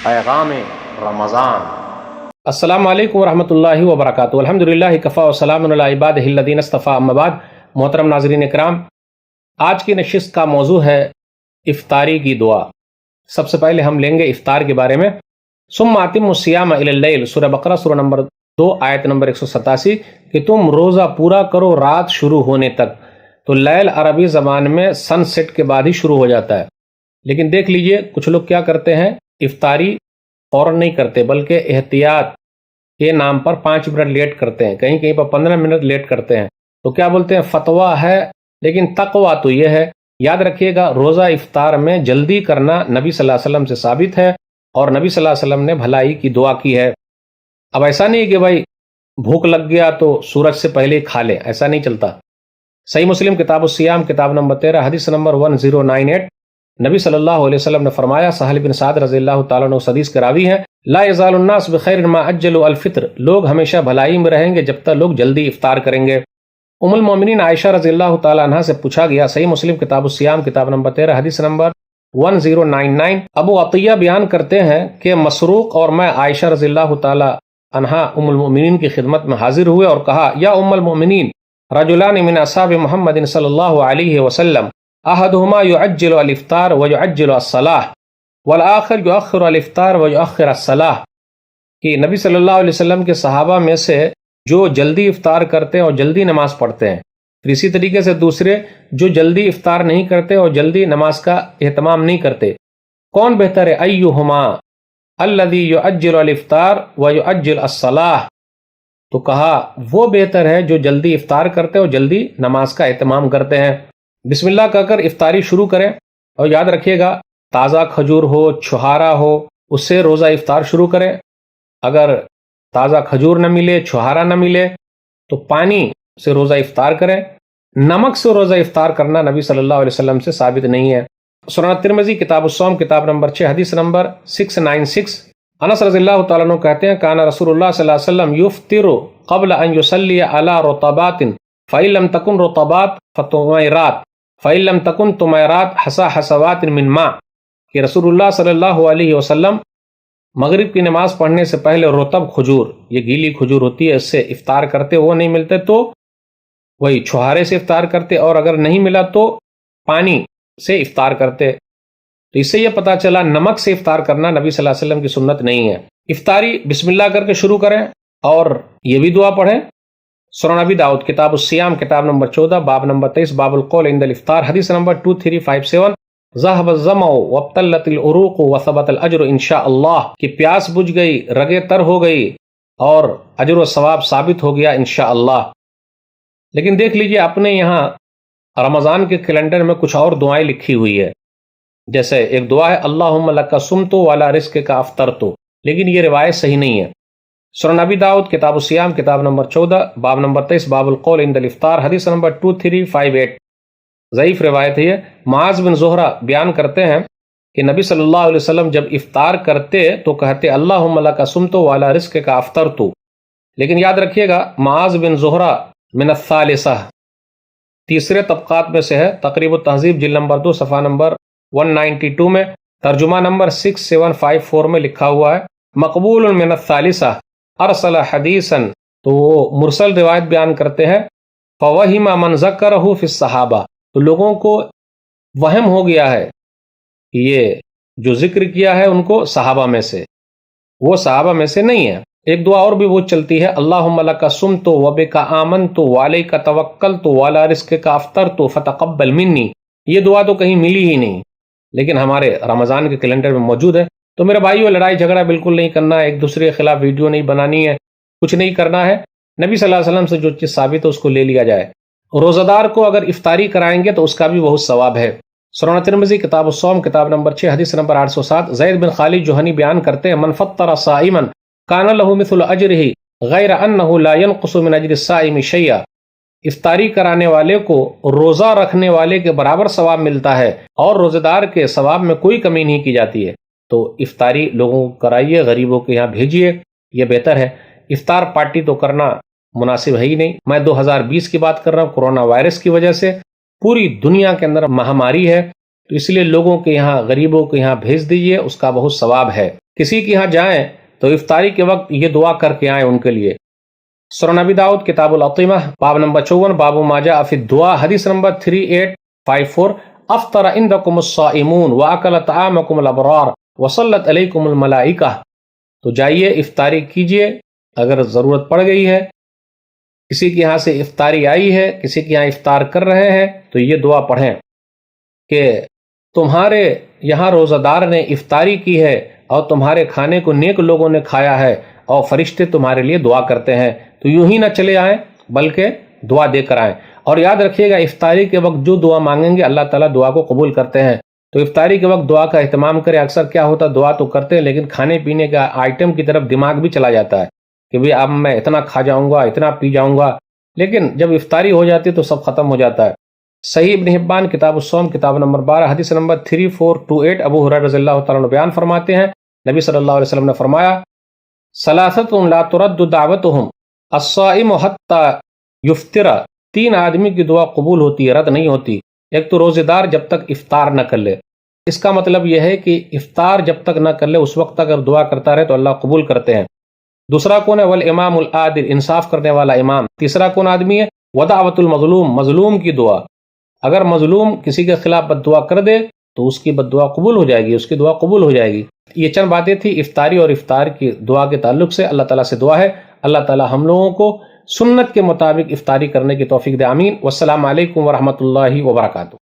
پیغام رمضان۔ السلام علیکم ورحمۃ اللہ وبرکاتہ۔ الحمدللہ کفا وسلام علی عبادہ الذین اصطفیٰ، اما بعد۔ محترم ناظرین کرام، آج کی نشست کا موضوع ہے افطاری کی دعا۔ سب سے پہلے ہم لیں گے افطار کے بارے میں۔ ثم اتموا الصیام الی اللیل، سورہ بقرہ سورہ نمبر 2 آیت نمبر 187، کہ تم روزہ پورا کرو رات شروع ہونے تک۔ تو لیل عربی زبان میں سن سیٹ کے بعد ہی شروع ہو جاتا ہے، لیکن دیکھ لیجئے کچھ لوگ کیا کرتے ہیں، افطاری فوراً نہیں کرتے بلکہ احتیاط کے نام پر 5 منٹ لیٹ کرتے ہیں، کہیں کہیں پر 15 منٹ لیٹ کرتے ہیں۔ تو کیا بولتے ہیں، فتویٰ ہے، لیکن تقویٰ تو یہ ہے۔ یاد رکھیے گا، روزہ افطار میں جلدی کرنا نبی صلی اللہ علیہ وسلم سے ثابت ہے، اور نبی صلی اللہ علیہ وسلم نے بھلائی کی دعا کی ہے۔ اب ایسا نہیں کہ بھائی بھوک لگ گیا تو سورج سے پہلے ہی کھا لیں، ایسا نہیں چلتا۔ صحیح مسلم کتاب الصیام کتاب نمبر 13 حدیث نمبر 1098، نبی صلی اللہ علیہ وسلم نے فرمایا، سہل بن سعد رضی اللہ تعالیٰ عنہ حدیث کے راوی ہیں، لا یزال الناس بخیر ما عجلوا الفطر، لوگ ہمیشہ بھلائی میں رہیں گے جب تک لوگ جلدی افطار کریں گے۔ ام المومنین عائشہ رضی اللہ تعالیٰ عنہ سے پوچھا گیا، صحیح مسلم کتاب الصیام کتاب نمبر 13 حدیث نمبر 1099، ابو عطیہ بیان کرتے ہیں کہ مسروق اور میں عائشہ رضی اللہ تعالیٰ عنہ ام المومنین کی خدمت میں حاضر ہوئے اور کہا، یا ام المومنین، رجلان من اصحاب محمد صلی اللہ علیہ وسلم، احدهما يعجل الافطار ويعجل الصلاة والآخر يؤخر الافطار ويؤخر الصلاة، کہ نبی صلی اللہ علیہ وسلم کے صحابہ میں سے جو جلدی افطار کرتے ہیں اور جلدی نماز پڑھتے ہیں، پھر اسی طریقے سے دوسرے جو جلدی افطار نہیں کرتے اور جلدی نماز کا اہتمام نہیں کرتے، کون بہتر ہے؟ ایہما الذی یعجل الافطار ویعجل الصلاة، تو کہا وہ بہتر ہے جو جلدی افطار کرتے اور جلدی نماز کا اہتمام کرتے ہیں۔ بسم اللہ کہہ کر افطاری شروع کریں، اور یاد رکھیے گا تازہ کھجور ہو، چھہارا ہو، اس سے روزہ افطار شروع کریں۔ اگر تازہ کھجور نہ ملے، چھہارا نہ ملے، تو پانی سے روزہ افطار کریں۔ نمک سے روزہ افطار کرنا نبی صلی اللہ علیہ وسلم سے ثابت نہیں ہے۔ سنن ترمذی کتاب الصوم کتاب نمبر 6 حدیث نمبر 696، انس رضی اللہ تعالیٰ عنہ کہتے ہیں، کان رسول اللہ صلی اللہ علیہ وسلم یفطر قبل ان یصلی علی رطبات فإن لم تکن رطبات فتمیرات فإن لم تکن تمیرات حصا حصوات من ماء، کہ رسول اللہ صلی اللہ علیہ وسلم مغرب کی نماز پڑھنے سے پہلے رطب کھجور، یہ گیلی کھجور ہوتی ہے، اس سے افطار کرتے، وہ نہیں ملتے تو وہی چھہارے سے افطار کرتے، اور اگر نہیں ملا تو پانی سے افطار کرتے۔ تو اس سے یہ پتہ چلا نمک سے افطار کرنا نبی صلی اللہ علیہ وسلم کی سنت نہیں ہے۔ افطاری بسم اللہ کر کے شروع کریں، اور یہ بھی دعا پڑھیں۔ سنن ابی داؤد کتاب الصیام کتاب نمبر 14 باب نمبر 23 باب القول عند الافطار حدیث نمبر 2357، ذهب الظمأ وابتلت العروق وثبت الاجر ان شاء اللہ، کہ پیاس بجھ گئی، رگیں تر ہو گئی، اور اجر و ثواب ثابت ہو گیا انشاءاللہ۔ لیکن دیکھ لیجئے اپنے یہاں رمضان کے کیلنڈر میں کچھ اور دعائیں لکھی ہوئی ہے، جیسے ایک دعا ہے اللہم لک صمت وعلی رزقک افطرت، لیکن یہ روایت صحیح نہیں ہے۔ سنن ابی داؤد کتاب الصیام کتاب نمبر 14 باب نمبر 23 باب القول عند الافطار حدیث نمبر 2358، ضعیف روایت ہے یہ۔ معاذ بن زہرہ بیان کرتے ہیں کہ نبی صلی اللہ علیہ وسلم جب افطار کرتے تو کہتے اللہم لک صمت وعلی رزقک افطرت، لیکن یاد رکھیے گا معاذ بن زہرہ من الثالثہ، تیسرے طبقات میں سے ہے۔ تقریب التہذیب جلد نمبر 2 صفحہ نمبر 192 میں ترجمہ نمبر 6754 میں لکھا ہوا ہے، مقبول من الثالثہ ارسل حدیثاً، تو وہ مرسل روایت بیان کرتے ہیں، فوہم من ذکرہ فی الصحابہ، تو لوگوں کو وہم ہو گیا ہے، یہ جو ذکر کیا ہے ان کو صحابہ میں سے، وہ صحابہ میں سے نہیں ہے۔ ایک دعا اور بھی وہ چلتی ہے، اللہم لک صمت وبک آمنت وعلیک توکلت وعلی رزقک افطرت فتقبل منی، یہ دعا تو کہیں ملی ہی نہیں، لیکن ہمارے رمضان کے کیلنڈر میں موجود ہے۔ تو میرے بھائیو، لڑائی جھگڑا بالکل نہیں کرنا ہے، ایک دوسرے کے خلاف ویڈیو نہیں بنانی ہے، کچھ نہیں کرنا ہے۔ نبی صلی اللہ علیہ وسلم سے جو چیز ثابت ہے اس کو لے لیا جائے۔ روزہ دار کو اگر افطاری کرائیں گے تو اس کا بھی بہت ثواب ہے۔ سنن ترمذی کتاب الصوم کتاب نمبر 6 حدیث نمبر 807، زید بن خالد جوہنی بیان کرتے ہیں، من فطر صائما کان له مثل اجرہ غیر انہ لا ينقص من اجر الصائم شیئا، افطاری کرانے والے کو روزہ رکھنے والے کے برابر ثواب ملتا ہے، اور روزہ دار کے ثواب میں کوئی کمی نہیں کی جاتی ہے۔ تو افطاری لوگوں کو کرائیے، غریبوں کے یہاں بھیجیے، یہ بہتر ہے۔ افطار پارٹی تو کرنا مناسب ہے ہی نہیں۔ میں 2020 کی بات کر رہا ہوں، کورونا وائرس کی وجہ سے پوری دنیا کے اندر مہاماری ہے، تو اس لیے لوگوں کے یہاں، غریبوں کے یہاں بھیج دیجیے، اس کا بہت ثواب ہے۔ کسی کے یہاں جائیں تو افطاری کے وقت یہ دعا کر کے آئیں ان کے لیے۔ سنن نبی داؤد کتاب الاطعمہ باب نمبر 54 باب ما جاء فی الدعاء حدیث نمبر 3854 افطر عندکم الصائمون واکل طعامکم الابرار وصلت علیکم الملائکہ۔ تو جائیے افطاری کیجئے، اگر ضرورت پڑ گئی ہے، کسی کے یہاں سے افطاری آئی ہے، کسی کے یہاں افطار کر رہے ہیں، تو یہ دعا پڑھیں کہ تمہارے یہاں روزہ دار نے افطاری کی ہے اور تمہارے کھانے کو نیک لوگوں نے کھایا ہے اور فرشتے تمہارے لیے دعا کرتے ہیں، تو یوں ہی نہ چلے آئیں بلکہ دعا دے کر آئیں۔ اور یاد رکھیے گا افطاری کے وقت جو دعا مانگیں گے اللہ تعالیٰ دعا کو قبول کرتے ہیں، تو افطاری کے وقت دعا کا اہتمام کریں۔ اکثر کیا ہوتا ہے، دعا تو کرتے ہیں لیکن کھانے پینے کا آئٹم کی طرف دماغ بھی چلا جاتا ہے کہ بھئی اب میں اتنا کھا جاؤں گا، اتنا پی جاؤں گا، لیکن جب افطاری ہو جاتی ہے تو سب ختم ہو جاتا ہے۔ صحیح ابن حبان کتاب الصوم کتاب نمبر 12 حدیث نمبر 3428 ابو ہریرہ رضی اللہ تعالیٰ عنہ بیان فرماتے ہیں، نبی صلی اللہ علیہ وسلم نے فرمایا ثلاثۃ لا ترد دعوتهم الصائم حتی یفطر، 3 آدمی کی دعا قبول ہوتی ہے، رد نہیں ہوتی۔ ایک تو روزے دار جب تک افطار نہ کر لے، اس کا مطلب یہ ہے کہ افطار جب تک نہ کر لے اس وقت اگر دعا کرتا رہے تو اللہ قبول کرتے ہیں۔ دوسرا کون ہے؟ والامام العادل، انصاف کرنے والا امام۔ تیسرا کون آدمی ہے؟ ودعوت المظلوم، مظلوم کی دعا۔ اگر مظلوم کسی کے خلاف بد دعا کر دے تو اس کی بد دعا قبول ہو جائے گی، اس کی دعا قبول ہو جائے گی۔ یہ چند باتیں تھی افطاری اور افطار کی دعا کے تعلق سے۔ اللہ تعالیٰ سے دعا ہے اللہ تعالیٰ ہم لوگوں کو سنت کے مطابق افطاری کرنے کی توفیق دے، آمین۔ والسلام علیکم ورحمۃ اللہ وبرکاتہ۔